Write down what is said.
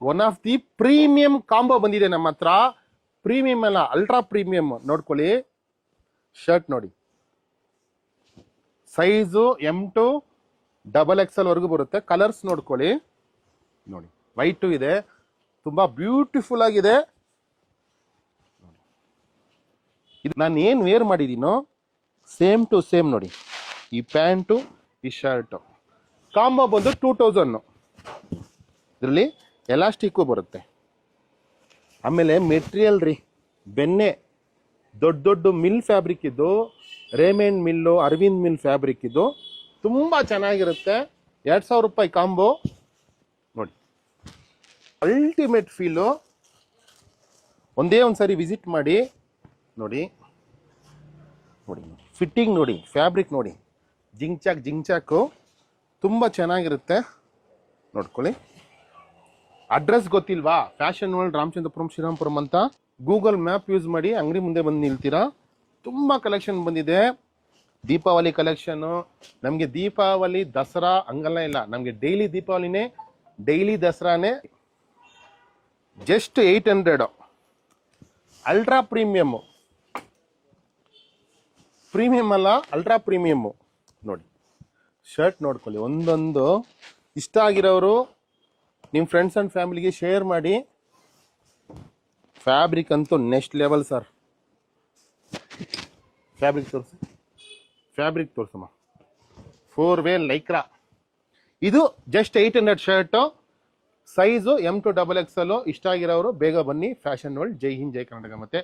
One of the premium combo ಬಂದಿದೆ ನಮ್ಮ ಹತ್ರ. ಪ್ರೀಮಿಯಂ ಅಲ್ಲ, ಅಲ್ಟ್ರಾ ಪ್ರೀಮಿಯಂ. ನೋಡ್ಕೊಳ್ಳಿ, ಶರ್ಟ್ ನೋಡಿ, ಸೈಜು M2XXL ವರೆಗೂ ಬರುತ್ತೆ. ಕಲರ್ಸ್ ನೋಡ್ಕೊಳ್ಳಿ, ನೋಡಿ ವೈಟು ಇದೆ, ತುಂಬಾ ಬ್ಯೂಟಿಫುಲ್ ಆಗಿದೆ. ಇದು ನಾನು ಏನು ವೇರ್ ಮಾಡಿದ್ದೀನೋ ಸೇಮ್ ಟು ಸೇಮ್ ನೋಡಿ. ಈ ಪ್ಯಾಂಟು, ಈ ಶರ್ಟು ಕಾಂಬೋ ಬಂದು 2000. ಇದರಲ್ಲಿ ಎಲಾಸ್ಟಿಕ್ಕು ಬರುತ್ತೆ. ಆಮೇಲೆ ಮೆಟೀರಿಯಲ್ ರೀ, ಬೆನ್ನೆ ದೊಡ್ಡ ದೊಡ್ಡ ಮಿಲ್ ಫ್ಯಾಬ್ರಿಕ್ ಇದು, Raymond mill, Arvind mill fabric ಇದು. ತುಂಬ ಚೆನ್ನಾಗಿರುತ್ತೆ. 2000 ರೂಪಾಯಿ ಕಾಂಬೋ ನೋಡಿ. Ultimate feel. ಒಂದೇ ಒಂದು ಸಾರಿ ವಿಸಿಟ್ ಮಾಡಿ ನೋಡಿ. ನೋಡಿ ಫಿಟ್ಟಿಂಗ್ ನೋಡಿ, ಫ್ಯಾಬ್ರಿಕ್ ನೋಡಿ, ಜಿಂಚಾಕು ತುಂಬ ಚೆನ್ನಾಗಿರುತ್ತೆ. ನೋಡ್ಕೊಳ್ಳಿ. ಅಡ್ರೆಸ್ ಗೊತ್ತಿಲ್ವಾ? ಫ್ಯಾಷನ್ ವರ್ಲ್ಡ್, ರಾಮಚಂದ್ರಪುರಂ, ಶ್ರೀರಾಮಪುರಂ ಅಂತ ಗೂಗಲ್ ಮ್ಯಾಪ್ ಯೂಸ್ ಮಾಡಿ ಅಂಗಡಿ ಮುಂದೆ ಬಂದು ನಿಲ್ತೀರಾ. ತುಂಬ ಕಲೆಕ್ಷನ್ ಬಂದಿದೆ. ದೀಪಾವಳಿ ಕಲೆಕ್ಷನ್ನು. ನಮಗೆ ದೀಪಾವಳಿ ದಸರಾ ಹಂಗಲ್ಲ ಇಲ್ಲ, ನಮಗೆ ಡೈಲಿ ದೀಪಾವಳಿನೇ, ಡೈಲಿ ದಸರಾನೇ. ಜಸ್ಟ್ 800. ಅಲ್ಟ್ರಾ ಪ್ರೀಮಿಯಮ್ಮು, ಪ್ರೀಮಿಯಂ ಅಲ್ಲ, ಅಲ್ಟ್ರಾ ಪ್ರೀಮಿಯಮ್ಮು ನೋಡಿ. ಶರ್ಟ್ ನೋಡ್ಕೊಳ್ಳಿ, ಒಂದೊಂದು ಇಷ್ಟ ಆಗಿರೋರು ನಿಮ್ಮ ಫ್ರೆಂಡ್ಸ್ ಆ್ಯಂಡ್ ಫ್ಯಾಮಿಲಿಗೆ ಶೇರ್ ಮಾಡಿ. ಫ್ಯಾಬ್ರಿಕ್ ಅಂತೂ ನೆಕ್ಸ್ಟ್ ಲೆವೆಲ್ ಸರ್. ಫ್ಯಾಬ್ರಿಕ್ ತೋರಿಸಮ್ಮ. 4-way Lycra. ಇದು ಜಸ್ಟ್ 800 ಶರ್ಟು, ಸೈಜು M2XXL. ಇಷ್ಟ ಆಗಿರೋರು ಬೇಗ ಬನ್ನಿ. Fashion world. ಜೈ ಹಿಂದ್, ಜೈ ಕರ್ನಾಟಕ. ಮತ್ತೆ